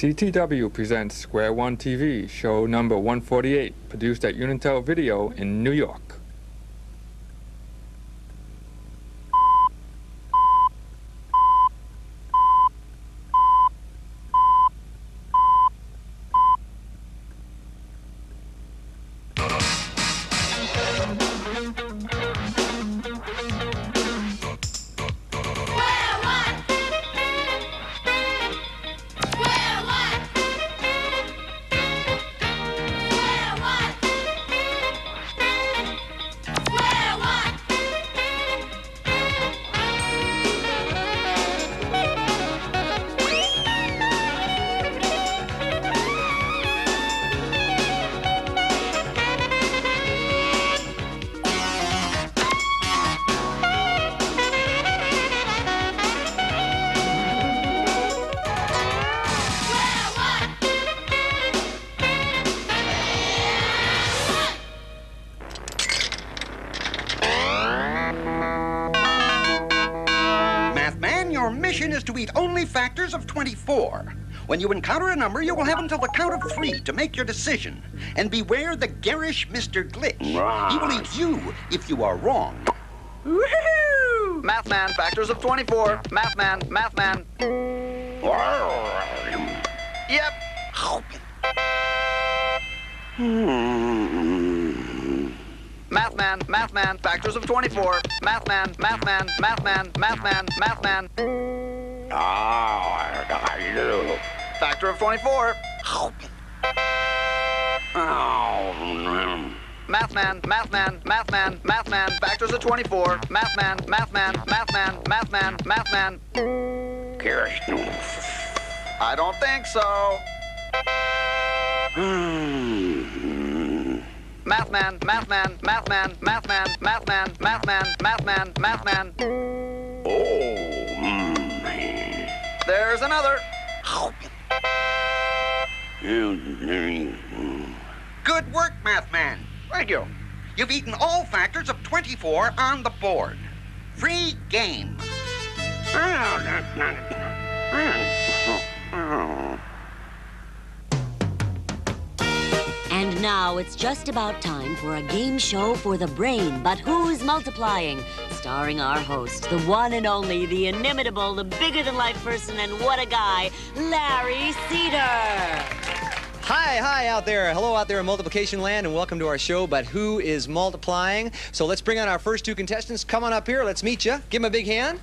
CTW presents Square One TV, show number 148, produced at Unitel Video in New York. Your mission is to eat only factors of 24. When you encounter a number, you will have until the count of 3 to make your decision. And beware the garish Mr. Glitch. He will eat you if you are wrong. Woohoo! Mathman, factors of 24. Mathman, Mathman. Yep. Mathman, Mathman, factors of 24. Mathman, Mathman, Mathman, Mathman, Mathman. Factor of 24. Mathman, Mathman, Mathman, Mathman, factors of 24. Mathman, Mathman, Mathman, Mathman, Mathman. I don't think so. Mathman, Mathman, Mathman, Mathman, Mathman, Mathman, Mathman, Mathman. There's another. Good work, Mathman. Thank you. You've eaten all factors of 24 on the board. Free game. And now it's just about time for a game show for the brain. But who's multiplying? Starring our host, the one and only, the inimitable, the bigger-than-life person, and what a guy, Larry Cedar. Hi out there. Hello out there in multiplication land, and welcome to our show, But Who is Multiplying? So let's bring on our first two contestants. Come on up here. Let's meet you. Give them a big hand.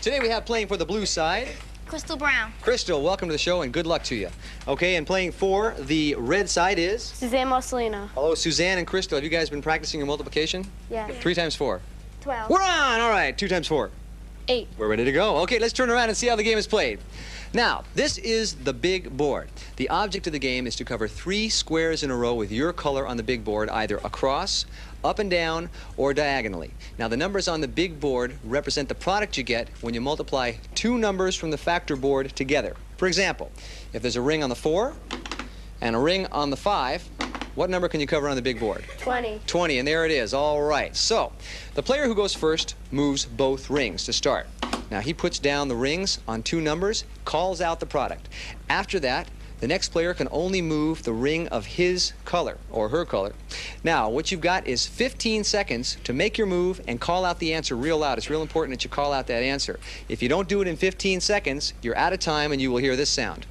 Today we have playing for the blue side. Crystal Brown. Crystal, welcome to the show and good luck to you. Okay, and playing for the red side is? Suzanne Marcelino. Hello, Suzanne and Crystal. Have you guys been practicing your multiplication? Yes. 3 times 4. 12. We're on! All right, 2 times 4. 8. We're ready to go. Okay, let's turn around and see how the game is played. Now, this is the big board. The object of the game is to cover 3 squares in a row with your color on the big board, either across, up and down, or diagonally. Now, the numbers on the big board represent the product you get when you multiply 2 numbers from the factor board together. For example, if there's a ring on the 4 and a ring on the 5, what number can you cover on the big board? 20. 20, and there it is. All right. So, the player who goes first moves both rings to start. Now, he puts down the rings on 2 numbers, calls out the product. After that, the next player can only move the ring of his color, or her color. Now, what you've got is 15 seconds to make your move and call out the answer real loud. It's real important that you call out that answer. If you don't do it in 15 seconds, you're out of time and you will hear this sound.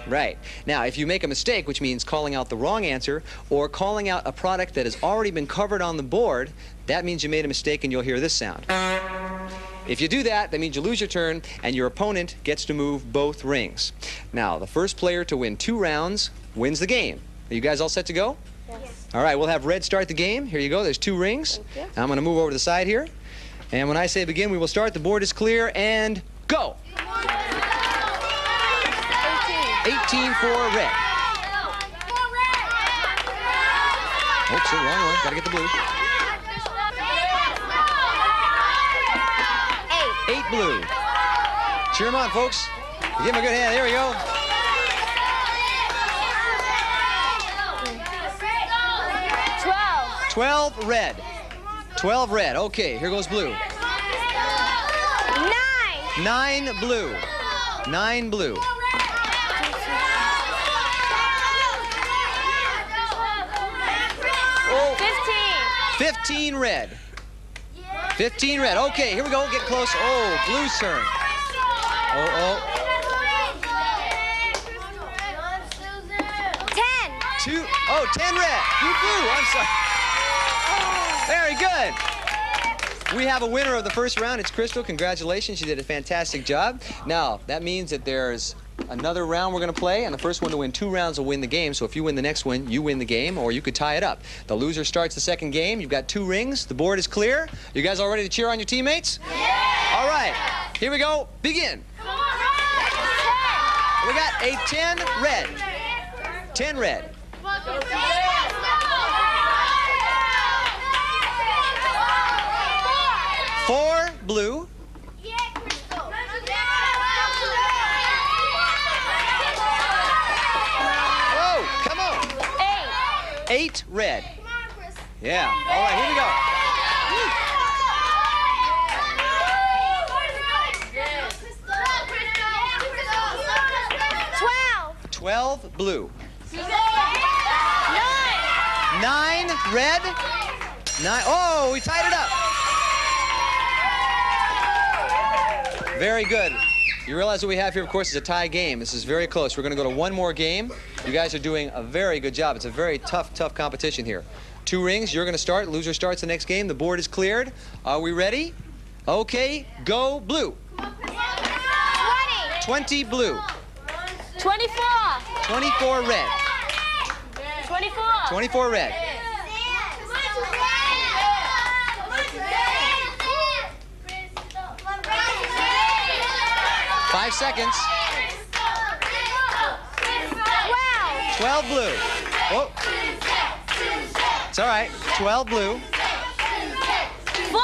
Right. Now, if you make a mistake, which means calling out the wrong answer, or calling out a product that has already been covered on the board, that means you made a mistake and you'll hear this sound. If you do that, that means you lose your turn and your opponent gets to move both rings. Now, the first player to win 2 rounds wins the game. Are you guys all set to go? Yes. All right, we'll have red start the game. Here you go. There's 2 rings. Thank you. I'm going to move over to the side here. And when I say begin, we will start. The board is clear and go. 18 for red. Oops, wrong one. Gotta get the blue. 8 blue. Cheer them on, folks. Give them a good hand. There we go. 12. 12 red. 12 red. Okay, here goes blue. 9. 9 blue. 9 blue. 15 red. 15 red. Okay, here we go. Get close. Oh, blue's turn. Oh. 10. 10 red. You blue. I'm sorry. Very good. We have a winner of the first round. It's Crystal. Congratulations. You did a fantastic job. Now, that means that there's another round we're going to play, and the first one to win 2 rounds will win the game. So if you win the next one, you win the game, or you could tie it up. The loser starts the second game. You've got 2 rings. The board is clear. You guys all ready to cheer on your teammates? Yeah! All right. Here we go. Begin. We got a 10 red. 10 red. 4 blue. Oh, come on. 8 red. Yeah. All right, here we go. 12 blue. 9 red. 9. Oh, we tied it up. Very good. You realize what we have here, of course, is a tie game. This is very close. We're going to go to one more game. You guys are doing a very good job. It's a very tough competition here. 2 rings. You're going to start. Loser starts the next game. The board is cleared. Are we ready? Okay, go blue. 20 blue. 24. 24 red. 24. 24 red. 5 seconds. 12 blue. Whoa. It's all right. 12 blue. 14.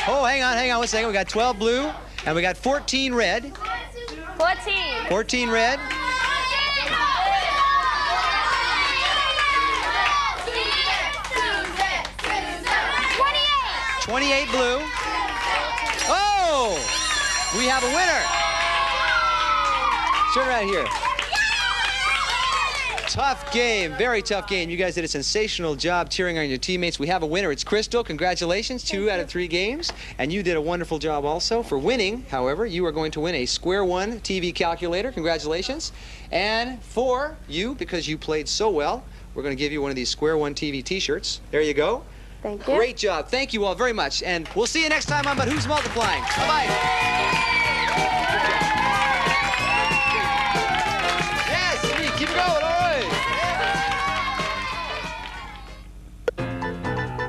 Oh, hang on 1 second. We got 12 blue, and we got 14 red. 14. 14 red. 28 blue. Oh! We have a winner. Turn around here. Tough game, very tough game. You guys did a sensational job cheering on your teammates. We have a winner. It's Crystal. Congratulations, 2 out of 3 games. And you did a wonderful job also. For winning, however, you are going to win a Square One TV calculator. Congratulations. And for you, because you played so well, we're going to give you one of these Square One TV t-shirts. There you go. Thank you. Great job. Thank you all very much. And we'll see you next time on But Who's Multiplying? Bye-bye. Yes, keep it going. All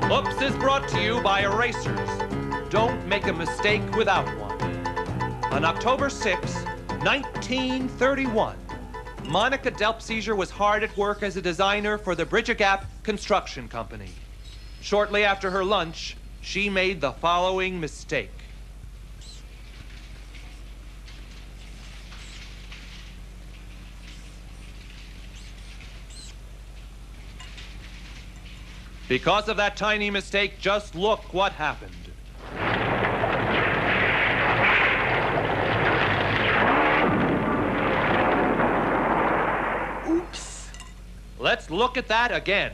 right. Oops is brought to you by Erasers. Don't make a mistake without one. On October 6, 1931, Monica Delpsiger was hard at work as a designer for the Bridger Gap Construction Company. Shortly after her lunch, she made the following mistake. Because of that tiny mistake, just look what happened. Oops. Let's look at that again.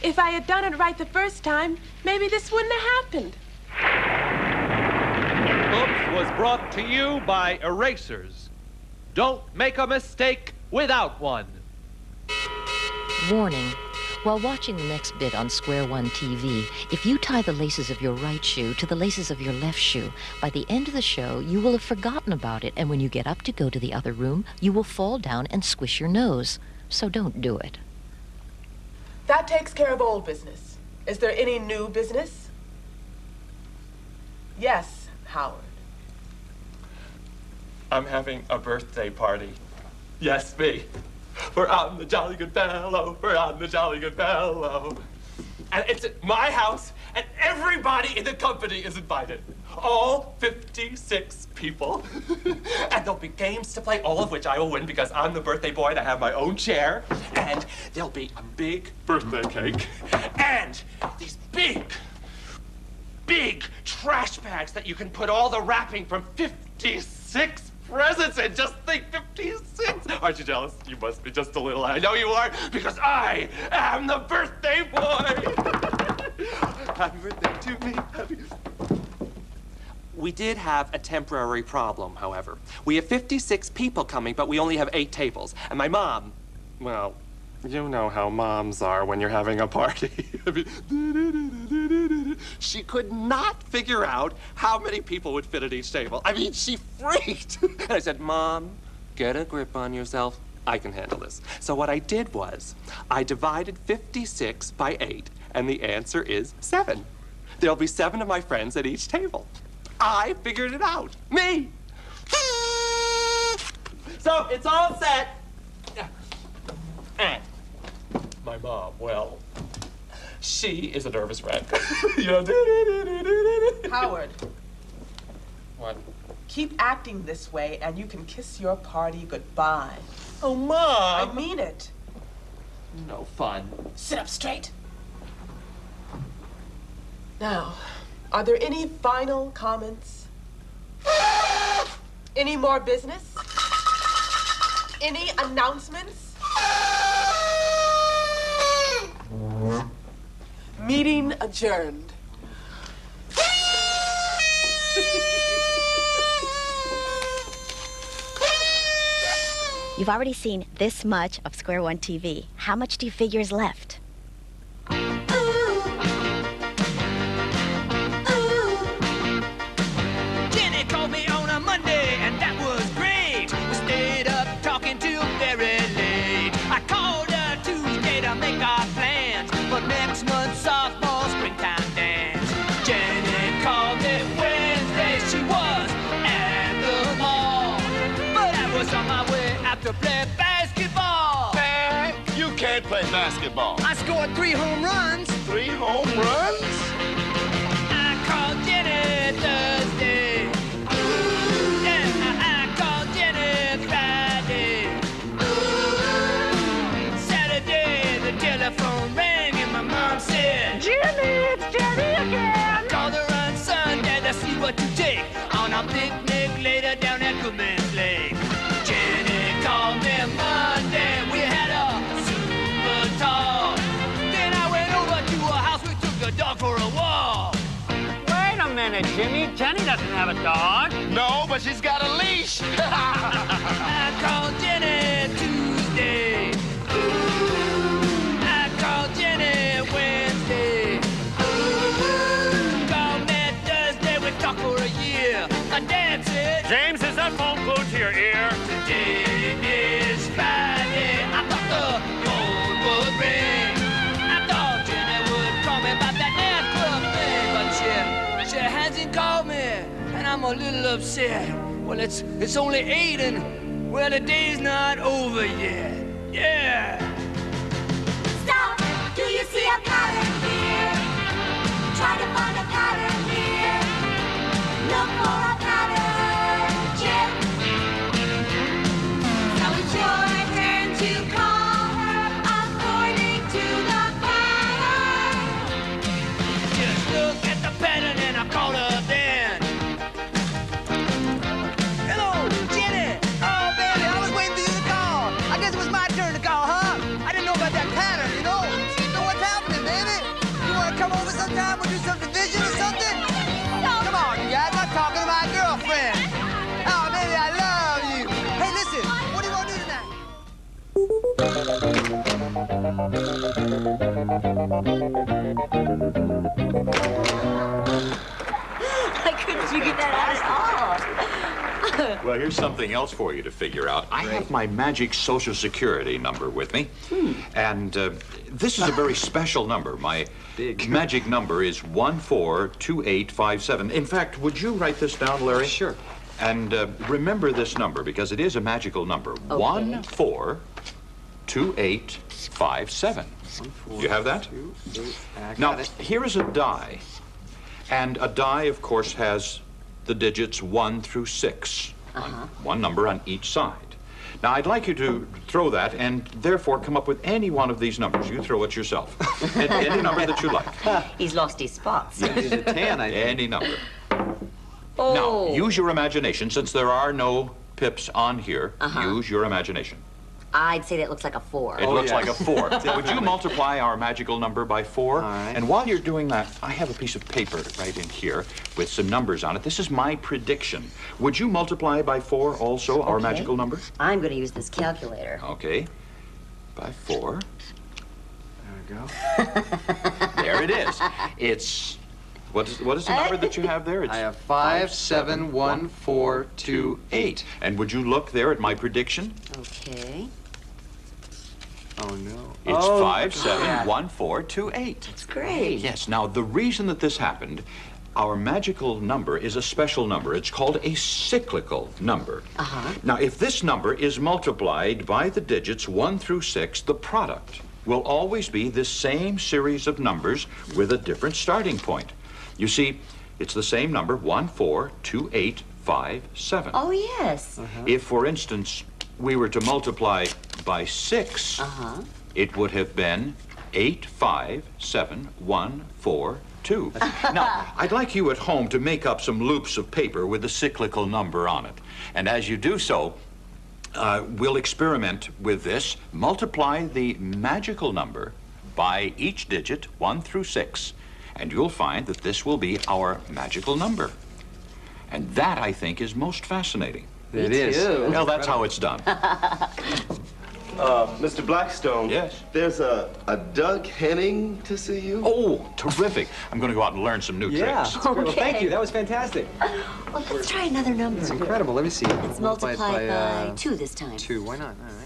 If I had done it right the first time, maybe this wouldn't have happened. Oops was brought to you by Erasers. Don't make a mistake without one. Warning. While watching the next bit on Square One TV, if you tie the laces of your right shoe to the laces of your left shoe, by the end of the show, you will have forgotten about it, and when you get up to go to the other room, you will fall down and squish your nose. So don't do it. That takes care of old business. Is there any new business? Yes, Howard. I'm having a birthday party. Yes, me. We're on the Jolly Good Fellow. We're on the Jolly Good Fellow. And it's at my house, and everybody in the company is invited. All 56 people. And there'll be games to play, all of which I will win because I'm the birthday boy and I have my own chair. And there'll be a big birthday cake. And these big trash bags that you can put all the wrapping from 56 presents in. Just think, 56. Aren't you jealous? You must be just a little. I know you are, because I am the birthday boy. Happy birthday to me. We did have a temporary problem, however. We have 56 people coming, but we only have 8 tables. And my mom, well, you know how moms are when you're having a party. She could not figure out how many people would fit at each table. I mean, she freaked. And I said, Mom, get a grip on yourself. I can handle this. So what I did was, I divided 56 by 8, and the answer is 7. There'll be 7 of my friends at each table. I figured it out. Me! So, it's all set. And my mom, well, she is a nervous wreck. You know, Howard. What? Keep acting this way and you can kiss your party goodbye. Oh, Mom! I mean it. No fun. Sit up straight. Now, are there any final comments? Any more business? Any announcements? Meeting adjourned. You've already seen this much of Square One TV. How much do you figure is left? Jenny called me on a Monday, and that was great. We stayed up talking till very late. I called her Tuesday to make our plans for next month's softball springtime dance. Jenny called me Wednesday. She was at the mall, but I was on my way out to play basketball. Man, you can't play basketball. I scored 3 home runs. 3 home runs? I called Jenny Thursday. Yeah, I called Jenny Friday. Saturday, the telephone rang and my mom said, Jenny, it's Jenny again. I called her on Sunday to see what to take on a picnic later down at Goodman's Lake. Jenny called me Monday. We had a super talk. Then I went over to her house. We took the dog for a walk. Wait a minute, Jimmy. Jenny doesn't have a dog. No, but she's got a leash. I called Jenny Tuesday. I called Jenny Wednesday. Called me Thursday. We talked for a year. My dad said, James, is that phone glued to your ear? Today is Friday. I thought the phone would ring. I thought Jenny would call me about that dance club thing, but she hasn't called me, and I'm a little upset. Well, it's only 8, and well, the day's not over yet. Yeah. Stop! Do you see a pattern here? Try to find a pattern here. Look for a pattern, Jim. So it's your turn to call her according to the pattern. Just look at the pattern and I call her then. Hello, Jenny. Oh, baby, I was waiting for you to call. I guess it was my turn to call, huh? I didn't know about that pattern, you know. You know what's happening, baby. You want to come over sometime? We'll do some division or something? Come on, you guys. I'm talking to my girlfriend. Oh, baby, I love you. Hey, listen. What do you want to do tonight? I couldn't figure that out at all. Well, here's something else for you to figure out. I have my magic Social Security number with me. And this is a very special number. My magic number is 142857. In fact, would you write this down, Larry? Sure. And remember this number, because it is a magical number. Okay. 142857. You have that? Now, here is a die. And a die, of course, has the digits 1 through 6. One number on each side. Now, I'd like you to throw that and therefore come up with any one of these numbers. You throw it yourself. Any number that you like. He's lost his spots. Yes. He's a 10, I think. Any number. Oh. Now, use your imagination. Since there are no pips on here, use your imagination. I'd say that looks like a 4. It looks like a 4. Would you multiply our magical number by 4? All right. And while you're doing that, I have a piece of paper right in here with some numbers on it. This is my prediction. Would you multiply by 4 also, our magical number? I'm going to use this calculator. Okay. By 4. There we go. There it is. It's... What is the number that you have there? It's I have 5, 7, 1, 4, 2, 8. And would you look there at my prediction? Okay. Oh, no. It's 5, 7, yeah. 1, 4, 2, 8. That's great. Yes. Now, the reason that this happened, our magical number is a special number. It's called a cyclical number. Now, if this number is multiplied by the digits 1 through 6, the product will always be this same series of numbers with a different starting point. You see, it's the same number, 1, 4, 2, 8, 5, 7. Oh, yes. If, for instance, we were to multiply by 6, it would have been 8, 5, 7, 1, 4, 2. Now, I'd like you at home to make up some loops of paper with the cyclical number on it. And as you do so, we'll experiment with this. Multiply the magical number by each digit, 1 through 6. And you'll find that this will be our magical number. And that, I think, is most fascinating. It is. Well, that's how it's done. Mr. Blackstone. Yes? There's a Doug Henning to see you. Oh, terrific. I'm going to go out and learn some new tricks. Well, thank you. That was fantastic. Well, let's try another number. It's incredible. Let me see. Let's multiply by 2 this time. 2. Why not? All right.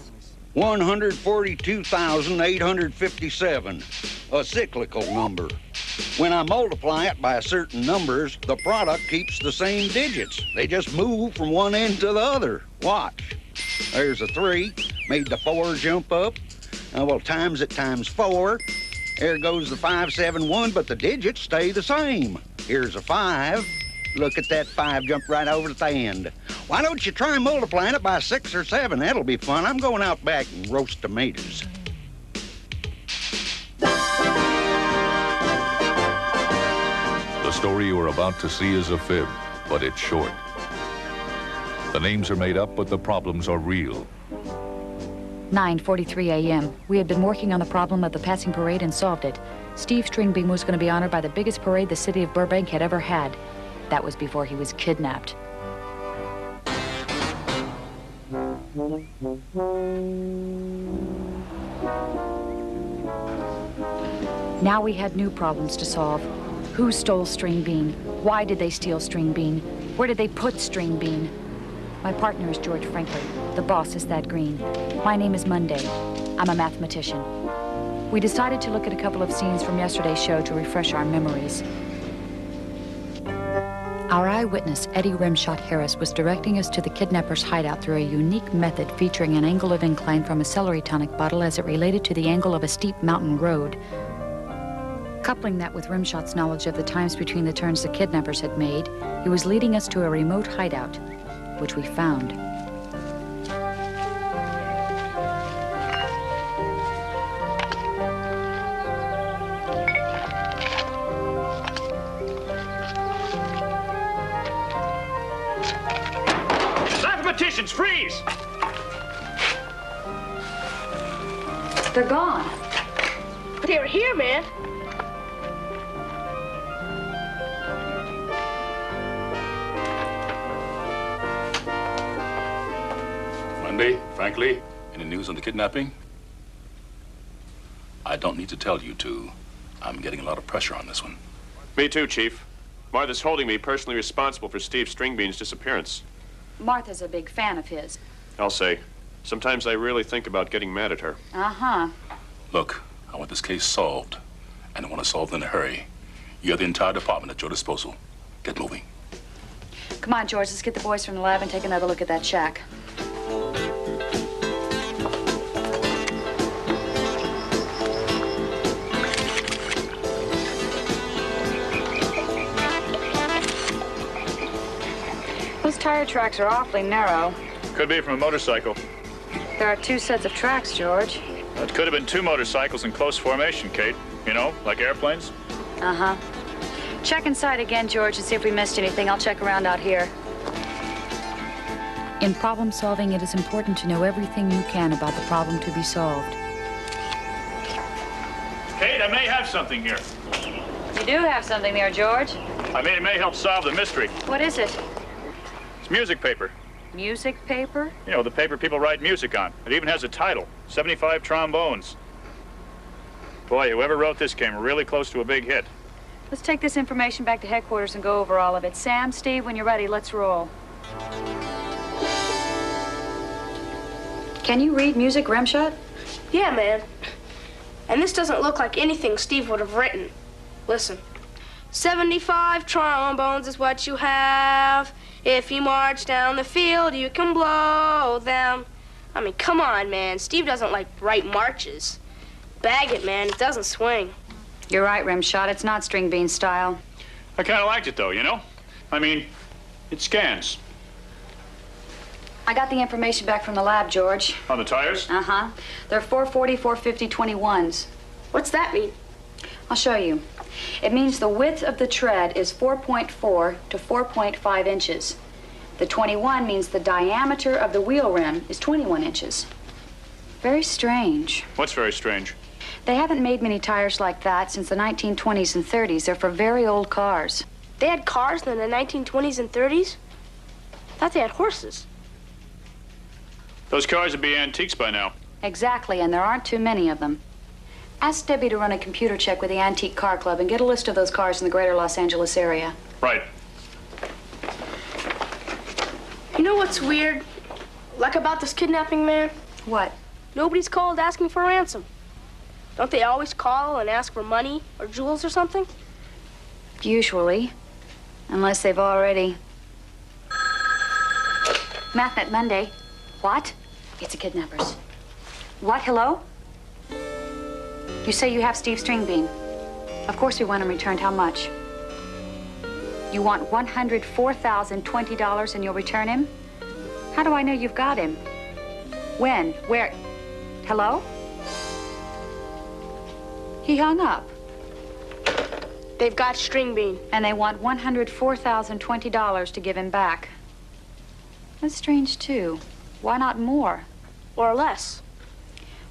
142,857, a cyclical number. When I multiply it by certain numbers, the product keeps the same digits. They just move from one end to the other. Watch. There's a 3, made the 4 jump up. Well, times it times 4. There goes the 5, 7, 1, but the digits stay the same. Here's a 5. Look at that 5 jump right over at the end. Why don't you try multiplying it by 6 or 7? That'll be fun. I'm going out back and roast tomatoes. The story you are about to see is a fib, but it's short. The names are made up, but the problems are real. 9:43 a.m. We had been working on the problem of the passing parade and solved it. Steve Stringbean was going to be honored by the biggest parade the city of Burbank had ever had. That was before he was kidnapped. Now we had new problems to solve. Who stole Stringbean? Why did they steal Stringbean? Where did they put Stringbean? My partner is George Franklin. The boss is Thad Green. My name is Monday. I'm a mathematician. We decided to look at a couple of scenes from yesterday's show to refresh our memories. Our eyewitness, Eddie Rimshot Harris, was directing us to the kidnapper's hideout through a unique method featuring an angle of incline from a celery tonic bottle as it related to the angle of a steep mountain road. Coupling that with Rimshot's knowledge of the times between the turns the kidnappers had made, he was leading us to a remote hideout, which we found. Mathematicians, freeze! They're gone. They're here, man. Monday, frankly, any news on the kidnapping? I don't need to tell you two. I'm getting a lot of pressure on this one. Me too, Chief. Martha's holding me personally responsible for Steve Stringbean's disappearance. Martha's a big fan of his. I'll say, sometimes I really think about getting mad at her. Uh-huh. Look, I want this case solved, and I want to solve it in a hurry. You have the entire department at your disposal. Get moving. Come on, George, let's get the boys from the lab and take another look at that shack. tire tracks are awfully narrow. Could be from a motorcycle. There are 2 sets of tracks, George. It could have been 2 motorcycles in close formation, Kate. You know, like airplanes. Uh-huh. Check inside again, George, and see if we missed anything. I'll check around out here. In problem solving, it is important to know everything you can about the problem to be solved. Kate, I may have something here. You do have something there, George. I mean, it may help solve the mystery. What is it? It's music paper. Music paper? You know, the paper people write music on. It even has a title, 75 Trombones. Boy, whoever wrote this came really close to a big hit. Let's take this information back to headquarters and go over all of it. Sam, Steve, when you're ready, let's roll. Can you read music, Remshot? Yeah, man. And this doesn't look like anything Steve would have written. Listen. 75 trombones is what you have. If you march down the field, you can blow them. I mean, come on, man. Steve doesn't, like, write marches. Bag it, man. It doesn't swing. You're right, Remshot. It's not string bean style. I kind of liked it, though, you know? I mean, it scans. I got the information back from the lab, George. On the tires? Uh-huh. They're 440, 450, 21s. What's that mean? I'll show you. It means the width of the tread is 4.4 to 4.5 inches. The 21 means the diameter of the wheel rim is 21 inches. Very strange. What's very strange? They haven't made many tires like that since the 1920s and 30s. They're for very old cars. They had cars in the 1920s and 30s? I thought they had horses. Those cars would be antiques by now. Exactly, and there aren't too many of them. Ask Debbie to run a computer check with the Antique Car Club and get a list of those cars in the greater Los Angeles area. Right. You know what's weird? Like about this kidnapping, man? What? Nobody's called asking for a ransom. Don't they always call and ask for money or jewels or something? Usually. Unless they've already... Mathnet Monday. What? It's the kidnappers. What? Hello? You say you have Steve Stringbean. Of course we want him returned. How much? You want $104,020 and you'll return him? How do I know you've got him? When? Where? Hello? He hung up. They've got Stringbean. And they want $104,020 to give him back. That's strange, too. Why not more? Or less.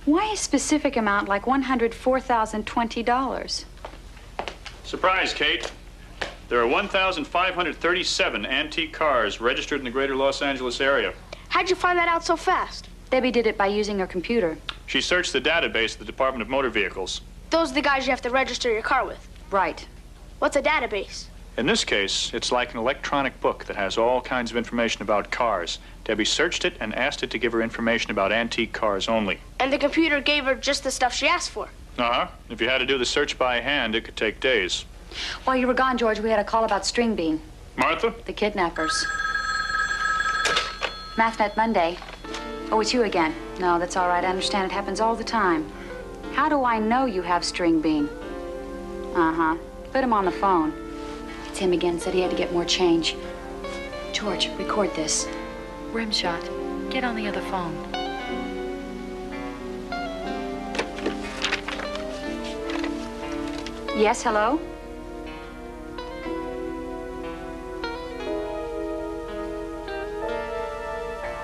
Why a specific amount like $104,020? Surprise, Kate. There are 1,537 antique cars registered in the greater Los Angeles area. How'd you find that out so fast? Debbie did it by using her computer. She searched the database of the Department of Motor Vehicles. Those are the guys you have to register your car with. Right. What's a database? In this case, it's like an electronic book that has all kinds of information about cars. Debbie searched it and asked it to give her information about antique cars only. And the computer gave her just the stuff she asked for. Uh-huh. If you had to do the search by hand, it could take days. While you were gone, George, we had a call about Stringbean. Martha? The kidnappers. Mathnet Monday. Oh, it's you again. No, that's all right. I understand it happens all the time. How do I know you have Stringbean? Uh-huh. Put him on the phone. It's him again. Said he had to get more change. George, record this. Rimshot, get on the other phone. Yes, hello?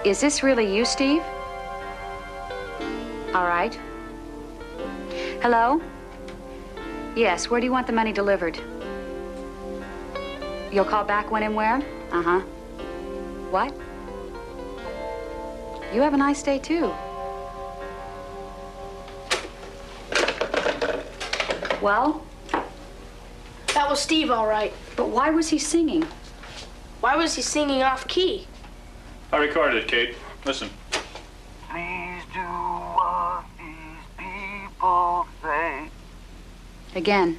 Is this really you, Steve? All right. Hello? Yes, where do you want the money delivered? You'll call back when and where? Uh-huh. What? You have a nice day, too. Well? That was Steve, all right. But why was he singing? Why was he singing off-key? I recorded it, Kate. Listen. Please do what these people say. Again.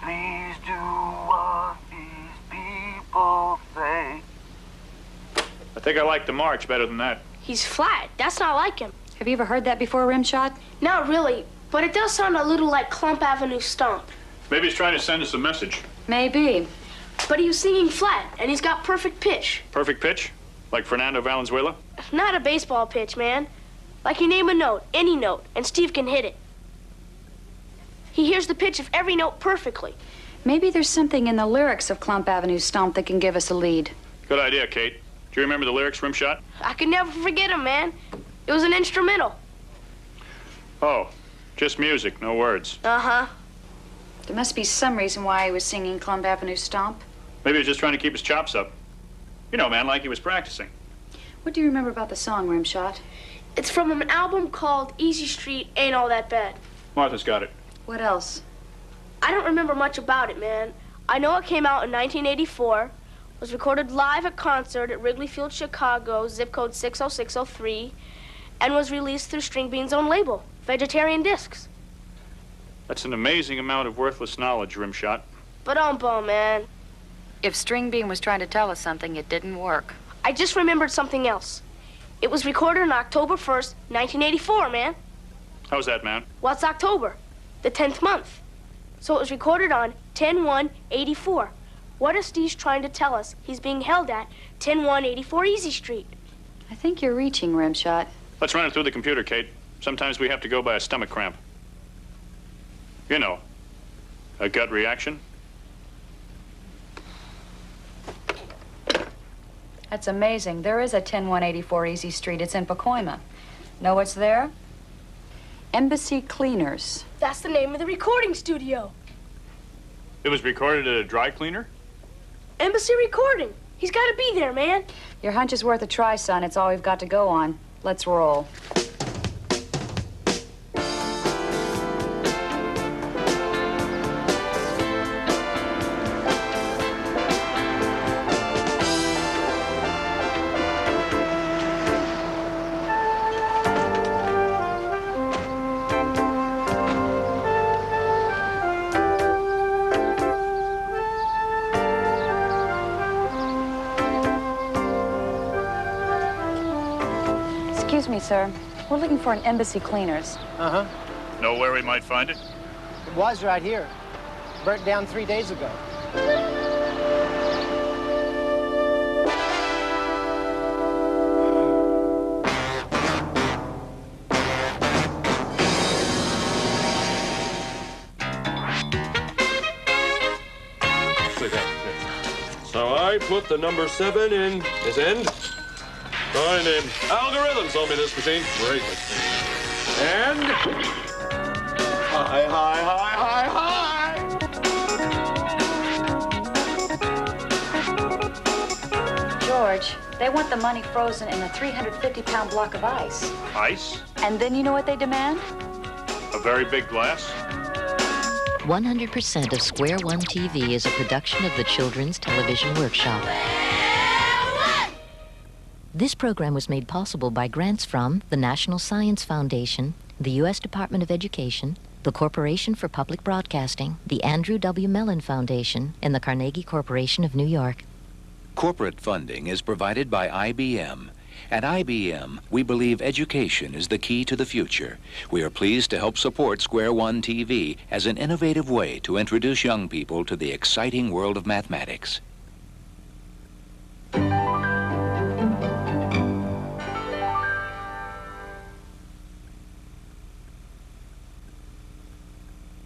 Please do what these people say. I think I like the march better than that. He's flat. That's not like him. Have you ever heard that before, Rimshot? Not really, but it does sound a little like Clump Avenue Stomp. Maybe he's trying to send us a message. Maybe. But he was singing flat, and he's got perfect pitch. Perfect pitch? Like Fernando Valenzuela? Not a baseball pitch, man. Like you name a note, any note, and Steve can hit it. He hears the pitch of every note perfectly. Maybe there's something in the lyrics of Clump Avenue Stomp that can give us a lead. Good idea, Kate. Do you remember the lyrics, Rimshot? I can never forget him, man. It was an instrumental. Oh, just music, no words. Uh-huh. There must be some reason why he was singing Clump Avenue Stomp. Maybe he was just trying to keep his chops up. You know, man, like he was practicing. What do you remember about the song, Rimshot? It's from an album called Easy Street Ain't All That Bad. Martha's got it. What else? I don't remember much about it, man. I know it came out in 1984, was recorded live at concert at Wrigley Field, Chicago, zip code 60603, and was released through String Bean's own label, Vegetarian Discs. That's an amazing amount of worthless knowledge, Rimshot. But man. If String Bean was trying to tell us something, it didn't work. I just remembered something else. It was recorded on October 1st, 1984, man. How's that, man? What's October? The 10th month. So it was recorded on 10/1/84. What is Steve trying to tell us he's being held at 10/1/84 Easy Street? I think you're reaching, Rimshot. Let's run it through the computer, Kate. Sometimes we have to go by a stomach cramp. You know, a gut reaction. That's amazing. There is a 10/1/84 Easy Street. It's in Pacoima. Know what's there? Embassy Cleaners. That's the name of the recording studio. It was recorded at a dry cleaner? Embassy Recording. He's got to be there, man. Your hunch is worth a try, son. It's all we've got to go on. Let's roll. Excuse me, sir. We're looking for an Embassy Cleaners. Uh-huh. Know where we might find it? It was right here. Burnt down 3 days ago. So I put the number 7 in this end. Fine, algorithm told me this machine. Great machine. And... Hi, hi, hi, hi, hi! George, they want the money frozen in a 350-pound block of ice. Ice? And then you know what they demand? A very big glass? 100% of Square One TV is a production of the Children's Television Workshop. This program was made possible by grants from the National Science Foundation, the U.S. Department of Education, the Corporation for Public Broadcasting, the Andrew W. Mellon Foundation, and the Carnegie Corporation of New York. Corporate funding is provided by IBM. At IBM, we believe education is the key to the future. We are pleased to help support Square One TV as an innovative way to introduce young people to the exciting world of mathematics.